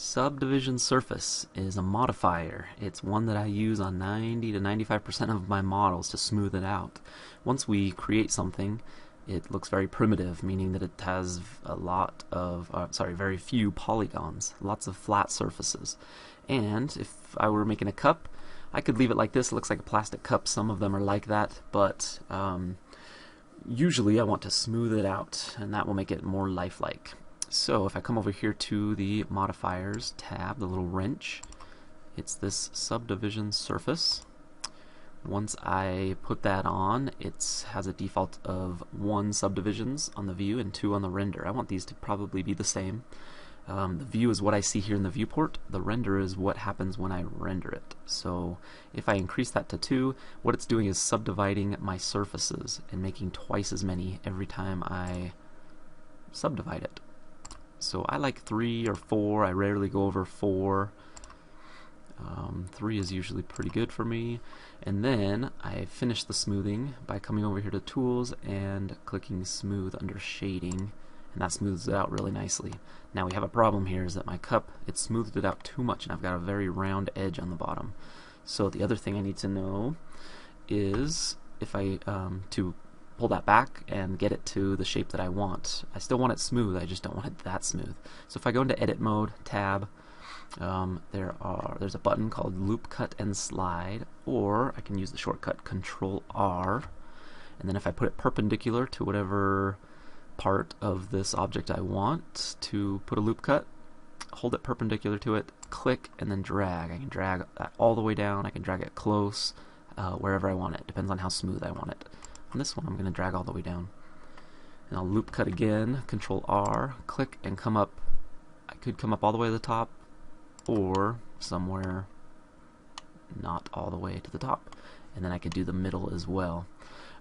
Subdivision Surface is a modifier. It's one that I use on 90 to 95% of my models to smooth it out. Once we create something, it looks very primitive, meaning that it has a lot of, very few polygons, lots of flat surfaces. And if I were making a cup, I could leave it like this. It looks like a plastic cup. Some of them are like that, but usually I want to smooth it out, and that will make it more lifelike. So if I come over here to the modifiers tab, the little wrench, it's this subdivision surface. Once I put that on, it has a default of 1 subdivisions on the view and 2 on the render. I want these to probably be the same. The view is what I see here in the viewport. The render is what happens when I render it. So if I increase that to 2, what it's doing is subdividing my surfaces and making twice as many every time I subdivide it. So I like 3 or 4. I rarely go over 4. 3 is usually pretty good for me. And then I finish the smoothing by coming over here to Tools and clicking Smooth under Shading, and that smooths it out really nicely. Now we have a problem here, is that my cup, it smoothed it out too much, and I've got a very round edge on the bottom. So the other thing I need to know is if I to pull that back and get it to the shape that I want. I still want it smooth, I just don't want it that smooth. So if I go into Edit Mode, Tab, there's a button called Loop Cut and Slide, or I can use the shortcut Control R, and then if I put it perpendicular to whatever part of this object I want to put a loop cut, hold it perpendicular to it, click, and then drag. I can drag that all the way down, I can drag it close, wherever I want it. Depends on how smooth I want it. On this one I'm going to drag all the way down. And I'll loop cut again, Control R, click, and come up. I could come up all the way to the top, or somewhere not all the way to the top. And then I could do the middle as well.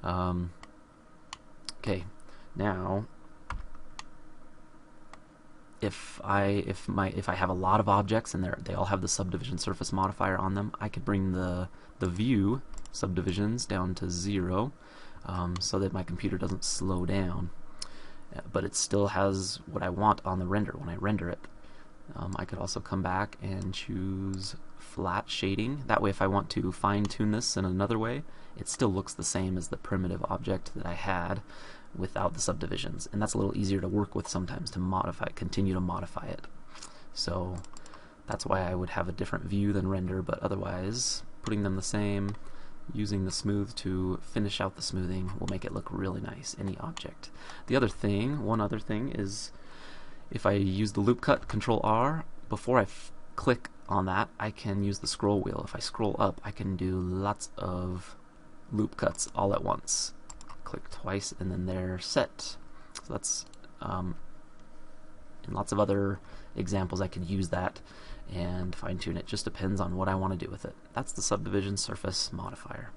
Okay, now if I have a lot of objects and they all have the subdivision surface modifier on them, I could bring the view subdivisions down to 0, so that my computer doesn't slow down, but it still has what I want on the render when I render it. I could also come back and choose flat shading. That way if I want to fine-tune this in another way, it still looks the same as the primitive object that I had without the subdivisions, and that's a little easier to work with sometimes to continue to modify it. So that's why I would have a different view than render, but otherwise putting them the same, using the smooth to finish out the smoothing will make it look really nice, any object. One other thing is, if I use the loop cut, Control R, before I click on that, I can use the scroll wheel. If I scroll up, I can do lots of loop cuts all at once. Click twice and then they're set. So that's in lots of other examples I could use that and fine-tune it. Just depends on what I want to do with it. That's the subdivision surface modifier.